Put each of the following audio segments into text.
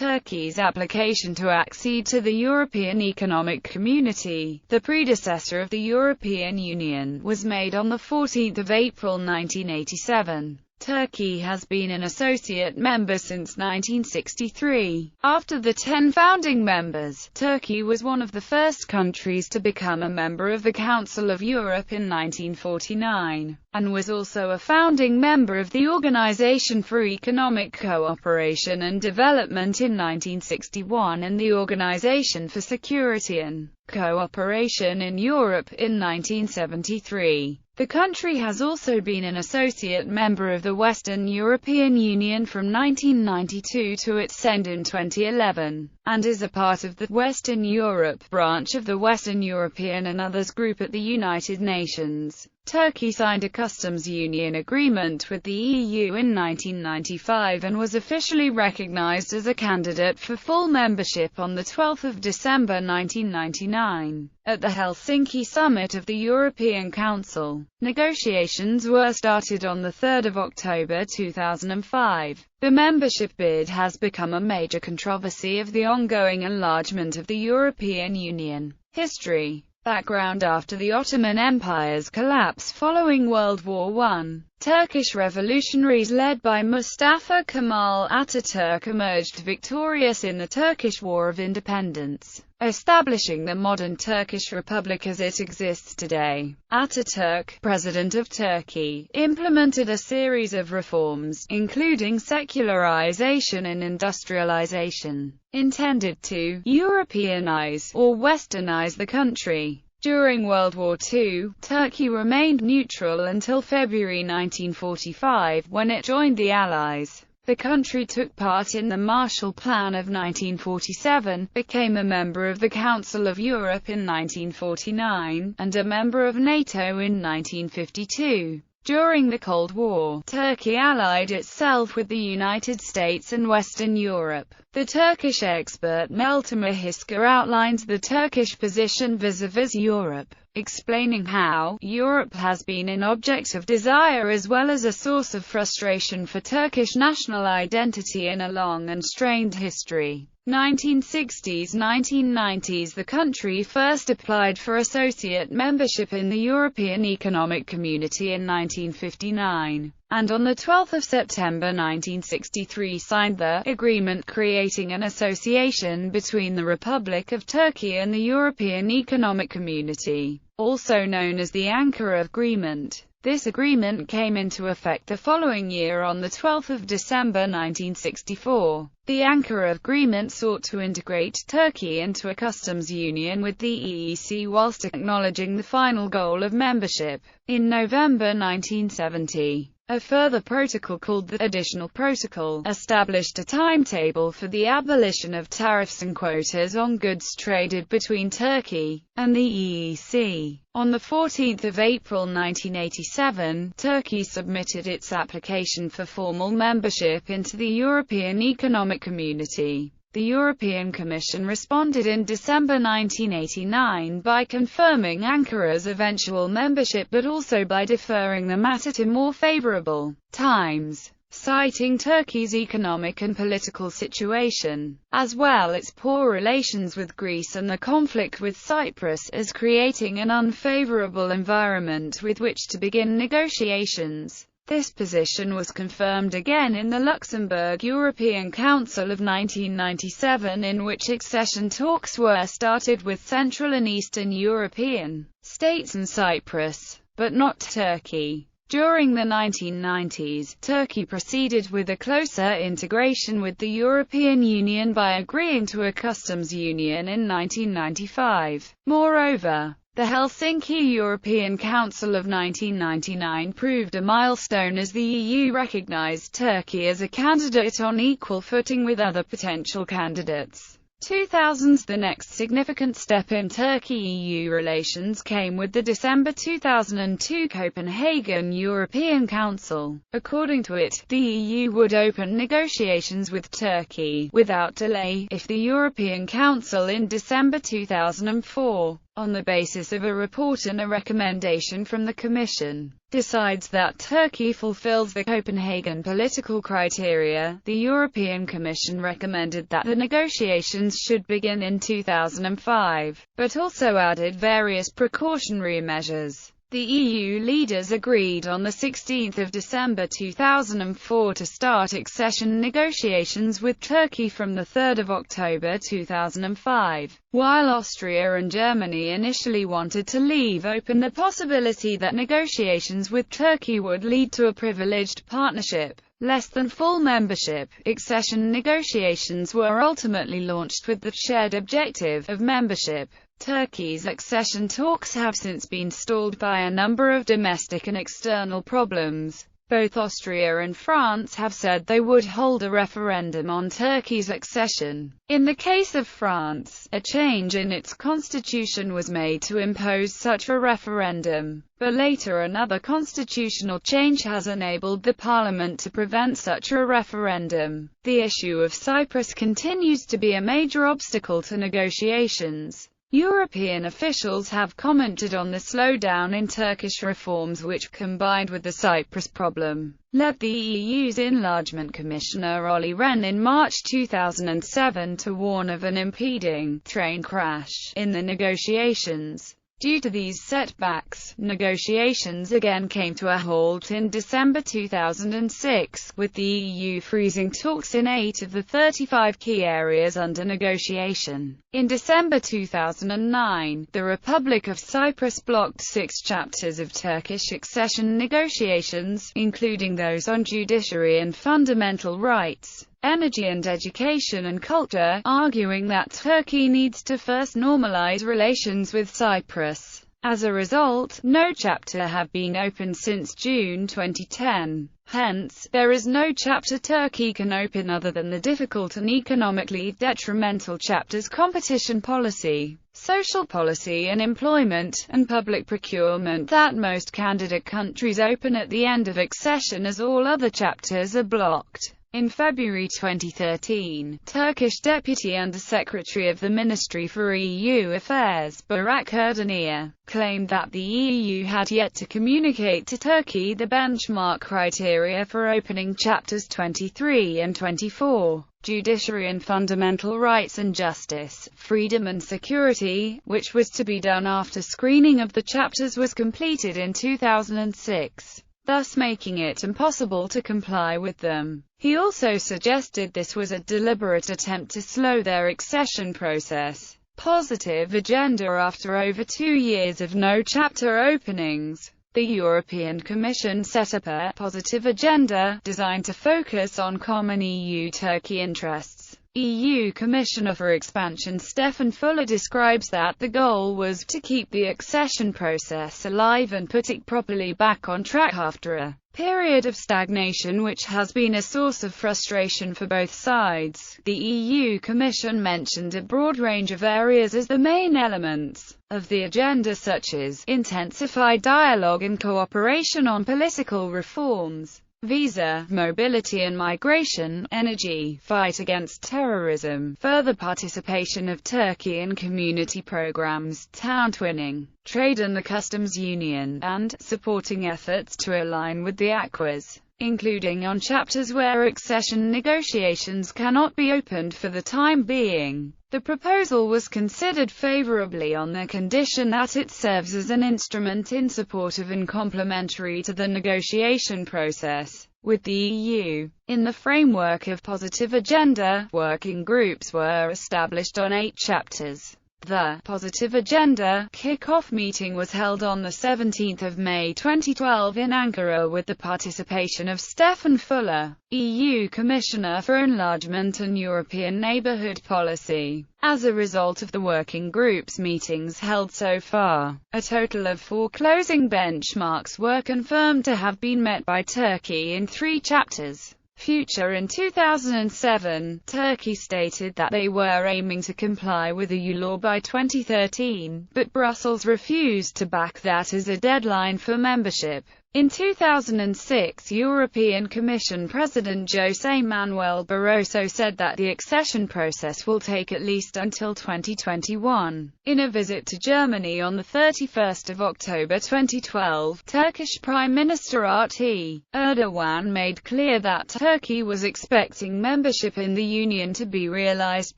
Turkey's application to accede to the European Economic Community, the predecessor of the European Union, was made on 14 April 1987. Turkey has been an associate member since 1963. After the 10 founding members, Turkey was one of the first countries to become a member of the Council of Europe in 1949, and was also a founding member of the Organization for Economic Cooperation and Development in 1961 and the Organization for Security and Cooperation in Europe in 1973. The country has also been an associate member of the Western European Union from 1992 to its end in 2011, and is a part of the Western Europe branch of the Western European and Others Group at the United Nations. Turkey signed a customs union agreement with the EU in 1995 and was officially recognized as a candidate for full membership on 12 December 1999. At the Helsinki summit of the European Council, negotiations were started on 3 October 2005. The membership bid has become a major controversy of the ongoing enlargement of the European Union. History. Background. After the Ottoman Empire's collapse following World War I, Turkish revolutionaries led by Mustafa Kemal Atatürk emerged victorious in the Turkish War of Independence, establishing the modern Turkish Republic as it exists today. Atatürk, President of Turkey, implemented a series of reforms, including secularization and industrialization, intended to Europeanize or Westernize the country. During World War II, Turkey remained neutral until February 1945, when it joined the Allies. The country took part in the Marshall Plan of 1947, became a member of the Council of Europe in 1949, and a member of NATO in 1952. During the Cold War, Turkey allied itself with the United States and Western Europe. The Turkish expert Meltemir Hisker outlines the Turkish position vis-à-vis Europe, explaining how Europe has been an object of desire as well as a source of frustration for Turkish national identity in a long and strained history. 1960s–1990s. The country first applied for associate membership in the European Economic Community in 1959, and on 12 September 1963 signed the agreement creating an association between the Republic of Turkey and the European Economic Community, also known as the Ankara Agreement. This agreement came into effect the following year on 12 December 1964. The Ankara Agreement sought to integrate Turkey into a customs union with the EEC whilst acknowledging the final goal of membership. In November 1970, a further protocol called the Additional Protocol established a timetable for the abolition of tariffs and quotas on goods traded between Turkey and the EEC. On 14 April 1987, Turkey submitted its application for formal membership into the European Economic Community. The European Commission responded in December 1989 by confirming Ankara's eventual membership but also by deferring the matter to more favorable times, citing Turkey's economic and political situation, as well its poor relations with Greece and the conflict with Cyprus, as creating an unfavorable environment with which to begin negotiations. This position was confirmed again in the Luxembourg European Council of 1997, in which accession talks were started with Central and Eastern European states and Cyprus, but not Turkey. During the 1990s, Turkey proceeded with a closer integration with the European Union by agreeing to a customs union in 1995. Moreover, the Helsinki European Council of 1999 proved a milestone as the EU recognized Turkey as a candidate on equal footing with other potential candidates. 2000s. The next significant step in Turkey-EU relations came with the December 2002 Copenhagen European Council. According to it, the EU would open negotiations with Turkey without delay if the European Council in December 2004 on the basis of a report and a recommendation from the Commission, decides that Turkey fulfills the Copenhagen political criteria. The European Commission recommended that the negotiations should begin in 2005, but also added various precautionary measures. The EU leaders agreed on 16 December 2004 to start accession negotiations with Turkey from 3 October 2005, while Austria and Germany initially wanted to leave open the possibility that negotiations with Turkey would lead to a privileged partnership, less than full membership. Accession negotiations were ultimately launched with the shared objective of membership. Turkey's accession talks have since been stalled by a number of domestic and external problems. Both Austria and France have said they would hold a referendum on Turkey's accession. In the case of France, a change in its constitution was made to impose such a referendum, but later another constitutional change has enabled the parliament to prevent such a referendum. The issue of Cyprus continues to be a major obstacle to negotiations. European officials have commented on the slowdown in Turkish reforms which, combined with the Cyprus problem, led the EU's Enlargement Commissioner Olli Rehn in March 2007 to warn of an impending train crash in the negotiations. Due to these setbacks, negotiations again came to a halt in December 2006, with the EU freezing talks in 8 of the 35 key areas under negotiation. In December 2009, the Republic of Cyprus blocked 6 chapters of Turkish accession negotiations, including those on judiciary and fundamental rights, energy and education and culture, arguing that Turkey needs to first normalize relations with Cyprus. As a result, no chapter have been opened since June 2010. Hence, there is no chapter Turkey can open other than the difficult and economically detrimental chapters competition policy, social policy and employment, and public procurement that most candidate countries open at the end of accession, as all other chapters are blocked. In February 2013, Turkish Deputy Under-Secretary of the Ministry for EU Affairs, Burak Erdemir, claimed that the EU had yet to communicate to Turkey the benchmark criteria for opening chapters 23 and 24. Judiciary and fundamental rights and justice, freedom and security, which was to be done after screening of the chapters was completed in 2006. Thus making it impossible to comply with them. He also suggested this was a deliberate attempt to slow their accession process. Positive agenda. After over 2 years of no chapter openings, the European Commission set up a positive agenda designed to focus on common EU-Turkey interests. EU Commissioner for Expansion Stefan Fuller describes that the goal was to keep the accession process alive and put it properly back on track after a period of stagnation which has been a source of frustration for both sides. The EU Commission mentioned a broad range of areas as the main elements of the agenda, such as intensified dialogue and cooperation on political reforms, visa, mobility and migration, energy, fight against terrorism, further participation of Turkey in community programs, town twinning, trade and the customs union, and supporting efforts to align with the acquis, including on chapters where accession negotiations cannot be opened for the time being. The proposal was considered favorably on the condition that it serves as an instrument in support of and complementary to the negotiation process with the EU. In the framework of Positive Agenda, working groups were established on 8 chapters. The Positive Agenda kick-off meeting was held on 17 May 2012 in Ankara with the participation of Stefan Fuller, EU Commissioner for Enlargement and European Neighbourhood Policy. As a result of the working group's meetings held so far, a total of 4 closing benchmarks were confirmed to have been met by Turkey in 3 chapters. Future. In 2007, Turkey stated that they were aiming to comply with EU law by 2013, but Brussels refused to back that as a deadline for membership. In 2006, European Commission President José Manuel Barroso said that the accession process will take at least until 2021. In a visit to Germany on 31 October 2012, Turkish Prime Minister Erdogan made clear that Turkey was expecting membership in the Union to be realized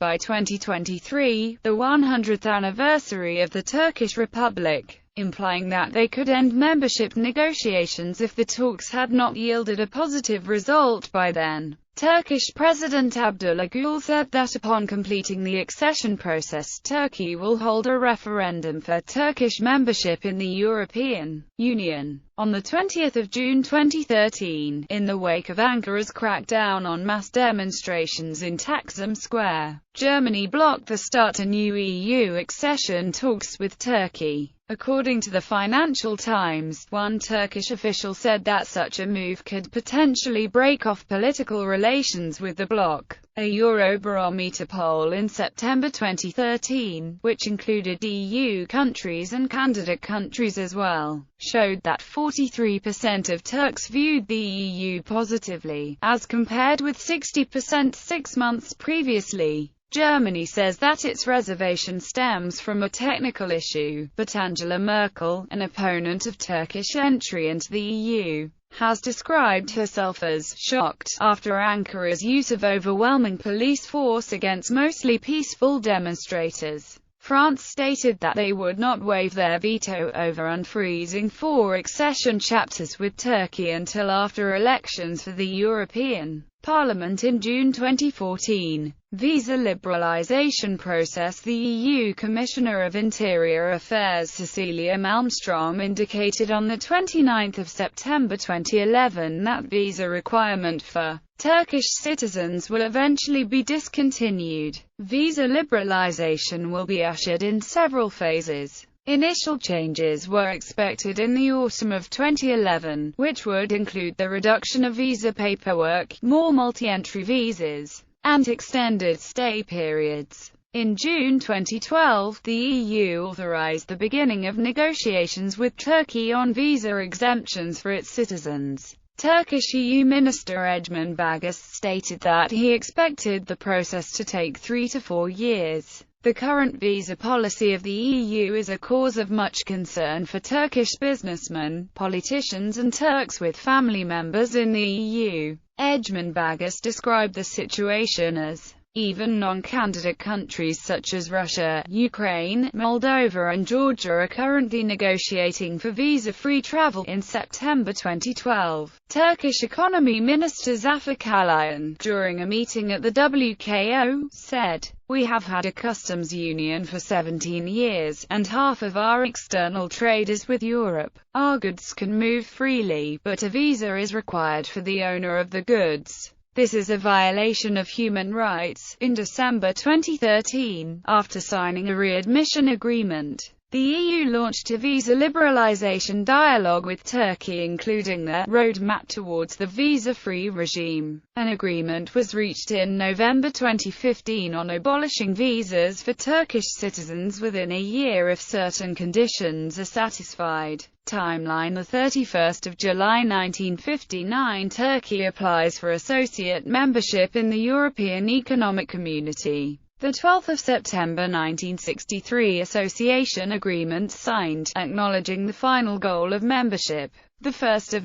by 2023, the 100th anniversary of the Turkish Republic, implying that they could end membership negotiations if the talks had not yielded a positive result by then. Turkish President Abdullah Gül said that upon completing the accession process, Turkey will hold a referendum for Turkish membership in the European Union. On 20 June 2013, in the wake of Ankara's crackdown on mass demonstrations in Taksim Square, Germany blocked the start to new EU accession talks with Turkey. According to the Financial Times, one Turkish official said that such a move could potentially break off political relations with the bloc. A Eurobarometer poll in September 2013, which included EU countries and candidate countries as well, showed that 43% of Turks viewed the EU positively, as compared with 60% 6 months previously. Germany says that its reservation stems from a technical issue, but Angela Merkel, an opponent of Turkish entry into the EU, has described herself as shocked after Ankara's use of overwhelming police force against mostly peaceful demonstrators. France stated that they would not waive their veto over unfreezing 4 accession chapters with Turkey until after elections for the European Parliament in June 2014. Visa liberalisation process. The EU Commissioner of Interior Affairs Cecilia Malmström indicated on 29 September 2011 that visa requirement for Turkish citizens will eventually be discontinued. Visa liberalisation will be ushered in several phases. Initial changes were expected in the autumn of 2011, which would include the reduction of visa paperwork, more multi-entry visas, and extended stay periods. In June 2012, the EU authorized the beginning of negotiations with Turkey on visa exemptions for its citizens. Turkish EU Minister Ecmen Bagas stated that he expected the process to take 3 to 4 years. The current visa policy of the EU is a cause of much concern for Turkish businessmen, politicians and Turks with family members in the EU. Ecmen Bagas described the situation as even non-candidate countries such as Russia, Ukraine, Moldova and Georgia are currently negotiating for visa-free travel. In September 2012, Turkish Economy Minister Zafer Kalayan, during a meeting at the WKO, said, "We have had a customs union for 17 years, and half of our external trade is with Europe. Our goods can move freely, but a visa is required for the owner of the goods. This is a violation of human rights." In December 2013, after signing a readmission agreement, the EU launched a visa liberalisation dialogue with Turkey, including the roadmap towards the visa-free regime. An agreement was reached in November 2015 on abolishing visas for Turkish citizens within a year if certain conditions are satisfied. Timeline: 31 July 1959, Turkey applies for associate membership in the European Economic Community. 12 September 1963, association agreement signed, acknowledging the final goal of membership. 1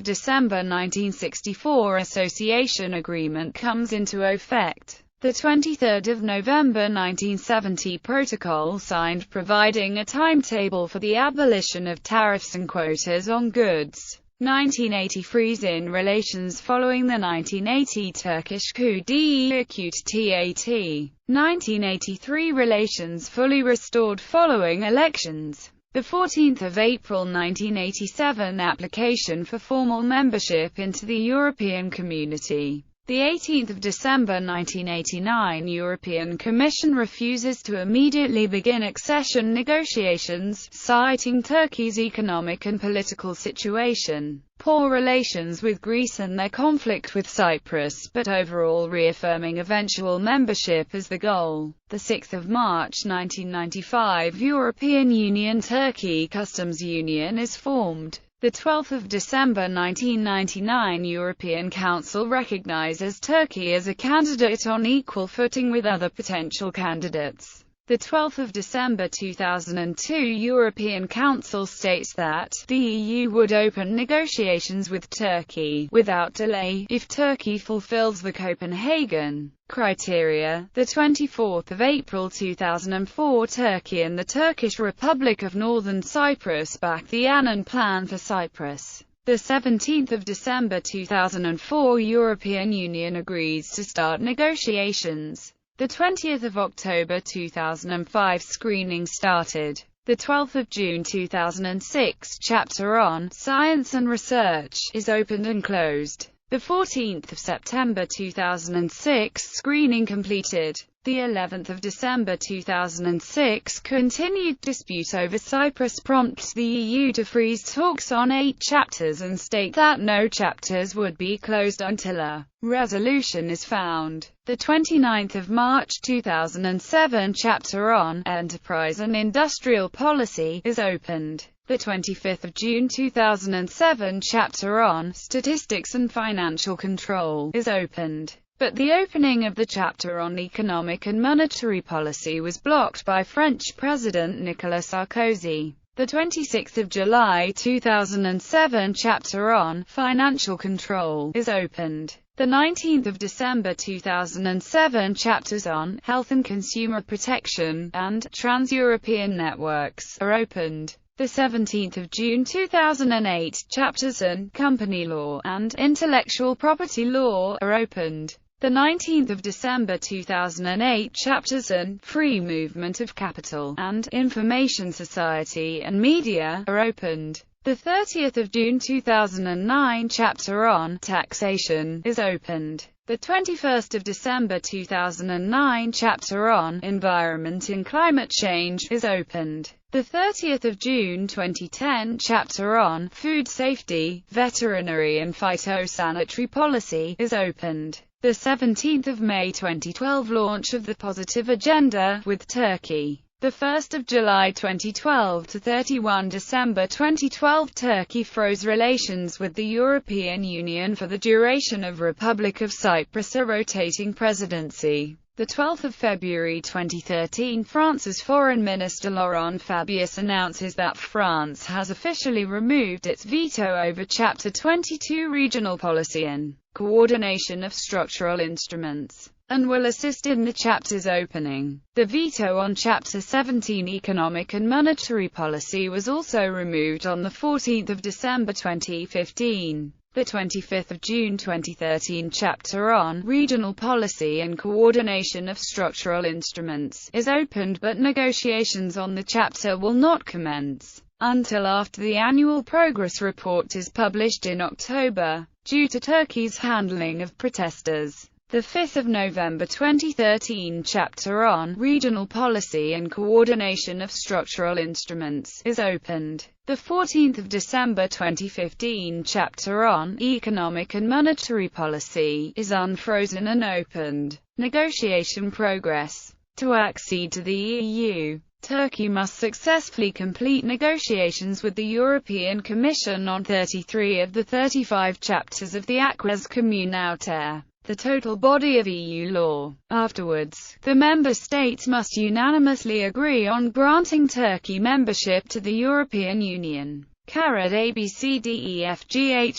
December 1964, association agreement comes into effect. 23 November 1970, protocol signed providing a timetable for the abolition of tariffs and quotas on goods. 1980, freeze-in relations following the 1980 Turkish coup d'état. 1983, relations fully restored following elections. 14 April 1987, application for formal membership into the European Community. 18 December 1989, European Commission refuses to immediately begin accession negotiations, citing Turkey's economic and political situation, poor relations with Greece and their conflict with Cyprus, but overall reaffirming eventual membership as the goal. 6 March 1995, European Union-Turkey Customs Union is formed. The 12th of December 1999 European Council recognizes Turkey as a candidate on equal footing with other potential candidates. The 12th of December 2002 European Council states that the EU would open negotiations with Turkey without delay if Turkey fulfills the Copenhagen criteria. The 24th of April 2004 Turkey and the Turkish Republic of Northern Cyprus back the Annan Plan for Cyprus. The 17th of December 2004 European Union agrees to start negotiations. The 20th of October 2005 screening started. The 12th of June 2006 chapter on Science and Research is opened and closed. The 14th of September 2006 screening completed. The 11th of December 2006 continued dispute over Cyprus prompts the EU to freeze talks on 8 chapters and state that no chapters would be closed until a resolution is found. The 29th of March 2007 chapter on Enterprise and Industrial Policy is opened. The 25th of June 2007 chapter on Statistics and Financial Control is opened. But the opening of the chapter on economic and monetary policy was blocked by French President Nicolas Sarkozy. The 26th of July 2007 chapter on financial control is opened. The 19th of December 2007 chapters on health and consumer protection and trans-European networks are opened. The 17th of June 2008 chapters on company law and intellectual property law are opened. The 19th of December 2008 chapters on free movement of capital and information society and media are opened. The 30th of June 2009 chapter on taxation is opened. The 21st of December 2009 chapter on environment and climate change is opened. The 30th of June 2010 chapter on food safety, veterinary and phytosanitary policy is opened. The 17th of May 2012 launch of the Positive Agenda with Turkey. The 1st of July 2012 to 31 December 2012 Turkey froze relations with the European Union for the duration of Republic of Cyprus a rotating presidency. The 12th of February 2013 France's Foreign Minister Laurent Fabius announces that France has officially removed its veto over Chapter 22 regional policy and coordination of structural instruments, and will assist in the chapter's opening. The veto on Chapter 17 economic and monetary policy was also removed on the 14th of December 2015. The 25th of June 2013 chapter on regional policy and coordination of structural instruments is opened, but negotiations on the chapter will not commence until after the annual progress report is published in October, due to Turkey's handling of protesters. The 5th of November 2013 chapter on regional policy and coordination of structural instruments is opened. The 14th of December 2015 chapter on economic and monetary policy is unfrozen and opened. Negotiation progress. To accede to the EU, Turkey must successfully complete negotiations with the European Commission on 33 of the 35 chapters of the Acquis communautaire, the total body of EU law. Afterwards, the member states must unanimously agree on granting Turkey membership to the European Union. ABCDEFGH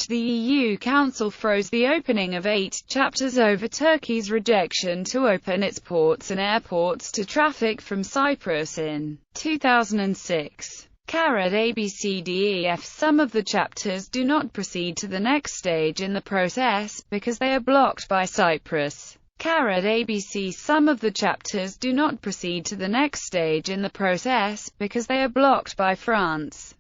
The EU Council froze the opening of 8 chapters over Turkey's rejection to open its ports and airports to traffic from Cyprus in 2006. ABCDEF Some of the chapters do not proceed to the next stage in the process, because they are blocked by Cyprus. ABC Some of the chapters do not proceed to the next stage in the process, because they are blocked by France.